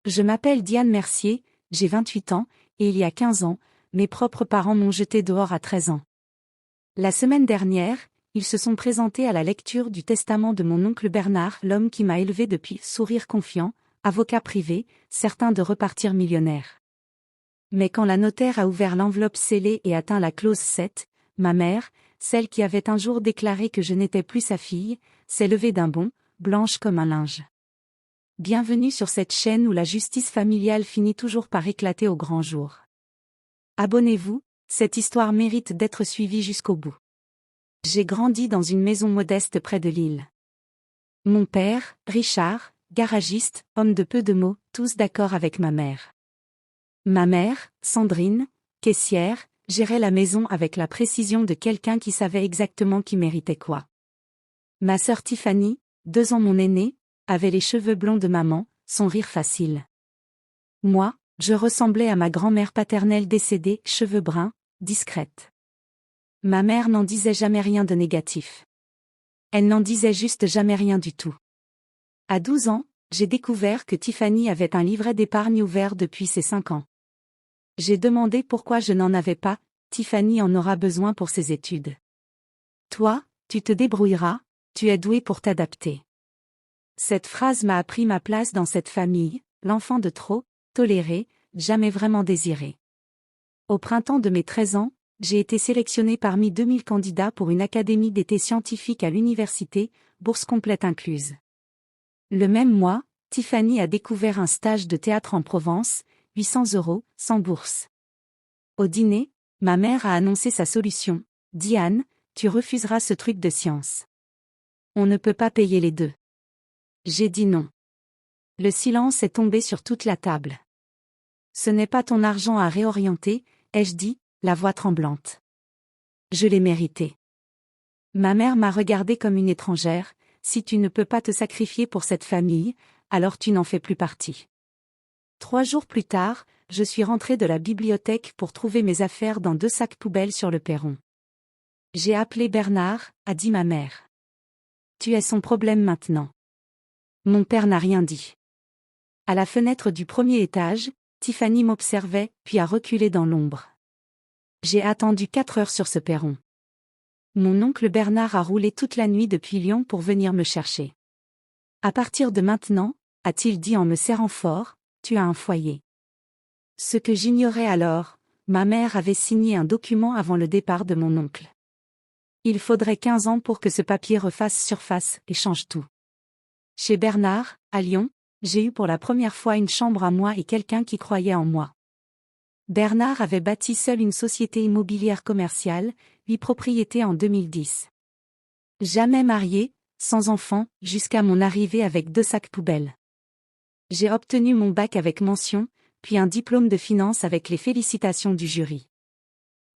Je m'appelle Diane Mercier, j'ai 28 ans, et il y a 15 ans, mes propres parents m'ont jeté dehors à 13 ans. La semaine dernière, ils se sont présentés à la lecture du testament de mon oncle Bernard, l'homme qui m'a élevé depuis sourire confiant, avocat privé, certain de repartir millionnaire. Mais quand la notaire a ouvert l'enveloppe scellée et atteint la clause 7, ma mère, celle qui avait un jour déclaré que je n'étais plus sa fille, s'est levée d'un bond, blanche comme un linge. Bienvenue sur cette chaîne où la justice familiale finit toujours par éclater au grand jour. Abonnez-vous, cette histoire mérite d'être suivie jusqu'au bout. J'ai grandi dans une maison modeste près de Lille. Mon père, Richard, garagiste, homme de peu de mots, tous d'accord avec ma mère. Ma mère, Sandrine, caissière, gérait la maison avec la précision de quelqu'un qui savait exactement qui méritait quoi. Ma sœur Tiffany, 2 ans mon aînée, avait les cheveux blonds de maman, son rire facile. Moi, je ressemblais à ma grand-mère paternelle décédée, cheveux bruns, discrète. Ma mère n'en disait jamais rien de négatif. Elle n'en disait juste jamais rien du tout. À 12 ans, j'ai découvert que Tiffany avait un livret d'épargne ouvert depuis ses 5 ans. J'ai demandé pourquoi je n'en avais pas, Tiffany en aura besoin pour ses études. Toi, tu te débrouilleras, tu es doué pour t'adapter. Cette phrase m'a appris ma place dans cette famille, l'enfant de trop, toléré, jamais vraiment désiré. Au printemps de mes 13 ans, j'ai été sélectionnée parmi 2000 candidats pour une académie d'été scientifique à l'université, bourse complète incluse. Le même mois, Tiffany a découvert un stage de théâtre en Provence, 800 €, sans bourse. Au dîner, ma mère a annoncé sa solution. « Diane, tu refuseras ce truc de science. On ne peut pas payer les deux. » J'ai dit non. Le silence est tombé sur toute la table. « Ce n'est pas ton argent à réorienter », ai-je dit, la voix tremblante. Je l'ai mérité. Ma mère m'a regardée comme une étrangère. « Si tu ne peux pas te sacrifier pour cette famille, alors tu n'en fais plus partie. » 3 jours plus tard, je suis rentrée de la bibliothèque pour trouver mes affaires dans 2 sacs poubelles sur le perron. J'ai appelé Bernard, a dit ma mère. Tu es son problème maintenant. Mon père n'a rien dit. À la fenêtre du premier étage, Tiffany m'observait, puis a reculé dans l'ombre. J'ai attendu 4 heures sur ce perron. Mon oncle Bernard a roulé toute la nuit depuis Lyon pour venir me chercher. À partir de maintenant, a-t-il dit en me serrant fort, tu as un foyer. Ce que j'ignorais alors, ma mère avait signé un document avant le départ de mon oncle. Il faudrait 15 ans pour que ce papier refasse surface et change tout. Chez Bernard, à Lyon, j'ai eu pour la première fois une chambre à moi et quelqu'un qui croyait en moi. Bernard avait bâti seul une société immobilière commerciale, 8 propriétés en 2010. Jamais marié, sans enfant, jusqu'à mon arrivée avec 2 sacs poubelles. J'ai obtenu mon bac avec mention, puis un diplôme de finance avec les félicitations du jury.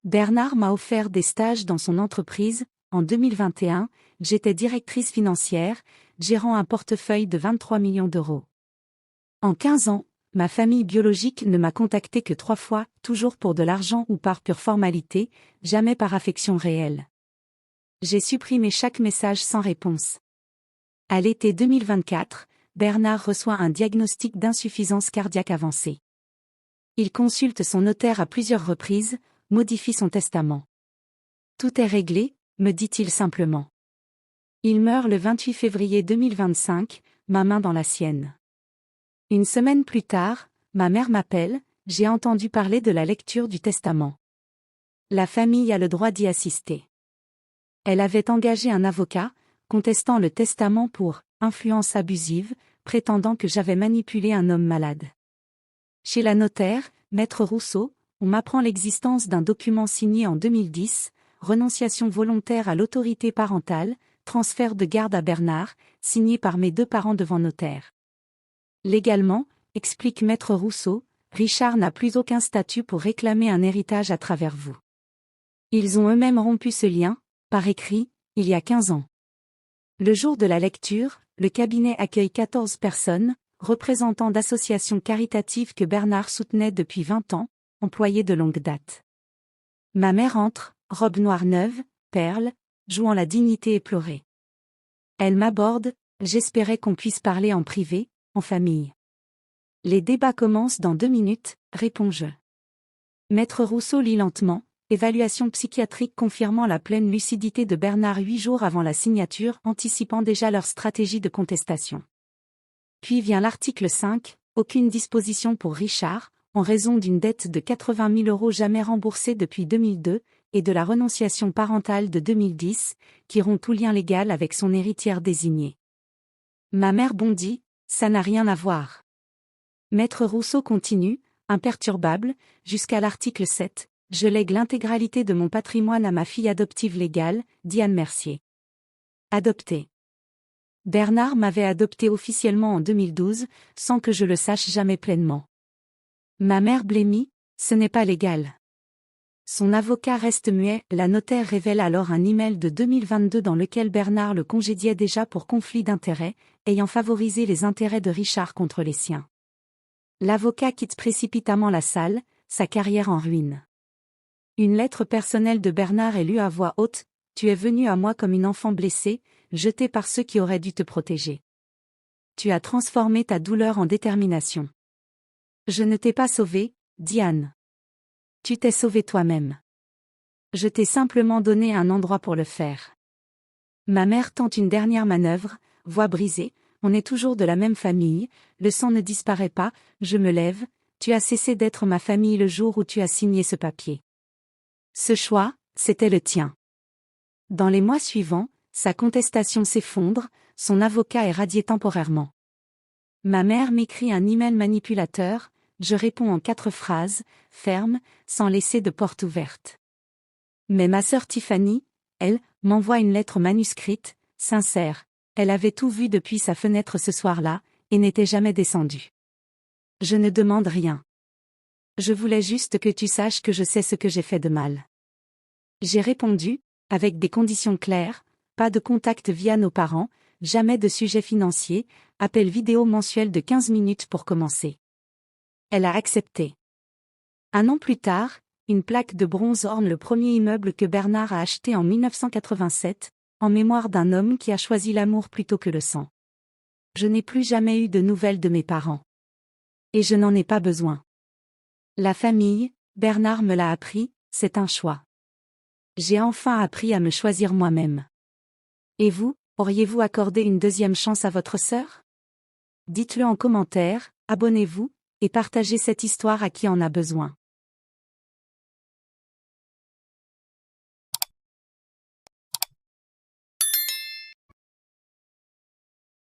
Bernard m'a offert des stages dans son entreprise. En 2021, j'étais directrice financière, gérant un portefeuille de 23 millions d'euros. En 15 ans, ma famille biologique ne m'a contacté que 3 fois, toujours pour de l'argent ou par pure formalité, jamais par affection réelle. J'ai supprimé chaque message sans réponse. À l'été 2024, Bernard reçoit un diagnostic d'insuffisance cardiaque avancée. Il consulte son notaire à plusieurs reprises, modifie son testament. Tout est réglé, me dit-il simplement. Il meurt le 28 février 2025, ma main dans la sienne. Une semaine plus tard, ma mère m'appelle, j'ai entendu parler de la lecture du testament. La famille a le droit d'y assister. Elle avait engagé un avocat, contestant le testament pour influence abusive, prétendant que j'avais manipulé un homme malade. Chez la notaire, Maître Rousseau, on m'apprend l'existence d'un document signé en 2010, renonciation volontaire à l'autorité parentale, transfert de garde à Bernard, signé par mes 2 parents devant notaire. Légalement, explique Maître Rousseau, Richard n'a plus aucun statut pour réclamer un héritage à travers vous. Ils ont eux-mêmes rompu ce lien, par écrit, il y a 15 ans. Le jour de la lecture, le cabinet accueille 14 personnes, représentants d'associations caritatives que Bernard soutenait depuis 20 ans, employés de longue date. Ma mère entre, robe noire neuve, perles, jouant la dignité éplorée. Elle m'aborde, j'espérais qu'on puisse parler en privé, en famille. Les débats commencent dans 2 minutes, réponds-je. Maître Rousseau lit lentement, évaluation psychiatrique confirmant la pleine lucidité de Bernard 8 jours avant la signature, anticipant déjà leur stratégie de contestation. Puis vient l'article 5, aucune disposition pour Richard, en raison d'une dette de 80 000 € jamais remboursée depuis 2002, et de la renonciation parentale de 2010, qui rompt tout lien légal avec son héritière désignée. Ma mère bondit, ça n'a rien à voir. Maître Rousseau continue, imperturbable, jusqu'à l'article 7, je lègue l'intégralité de mon patrimoine à ma fille adoptive légale, Diane Mercier. Adoptée. Bernard m'avait adopté officiellement en 2012, sans que je le sache jamais pleinement. Ma mère blêmit, ce n'est pas légal. Son avocat reste muet, la notaire révèle alors un email de 2022 dans lequel Bernard le congédiait déjà pour conflit d'intérêts, ayant favorisé les intérêts de Richard contre les siens. L'avocat quitte précipitamment la salle, sa carrière en ruine. Une lettre personnelle de Bernard est lue à voix haute, « Tu es venu à moi comme une enfant blessée, jetée par ceux qui auraient dû te protéger. Tu as transformé ta douleur en détermination. Je ne t'ai pas sauvée, Diane. Tu t'es sauvée toi-même. Je t'ai simplement donné un endroit pour le faire. » Ma mère tente une dernière manœuvre, voix brisée, on est toujours de la même famille, le sang ne disparaît pas, je me lève, tu as cessé d'être ma famille le jour où tu as signé ce papier. Ce choix, c'était le tien. Dans les mois suivants, sa contestation s'effondre, son avocat est radié temporairement. Ma mère m'écrit un email manipulateur, je réponds en 4 phrases, fermes, sans laisser de porte ouverte. Mais ma sœur Tiffany, elle, m'envoie une lettre manuscrite, sincère, elle avait tout vu depuis sa fenêtre ce soir-là, et n'était jamais descendue. Je ne demande rien. Je voulais juste que tu saches que je sais ce que j'ai fait de mal. J'ai répondu, avec des conditions claires, pas de contact via nos parents, jamais de sujet financier, appel vidéo mensuel de 15 minutes pour commencer. Elle a accepté. 1 an plus tard, une plaque de bronze orne le premier immeuble que Bernard a acheté en 1987, en mémoire d'un homme qui a choisi l'amour plutôt que le sang. Je n'ai plus jamais eu de nouvelles de mes parents. Et je n'en ai pas besoin. La famille, Bernard me l'a appris, c'est un choix. J'ai enfin appris à me choisir moi-même. Et vous, auriez-vous accordé une deuxième chance à votre sœur? Dites-le en commentaire, abonnez-vous, et partagez cette histoire à qui en a besoin.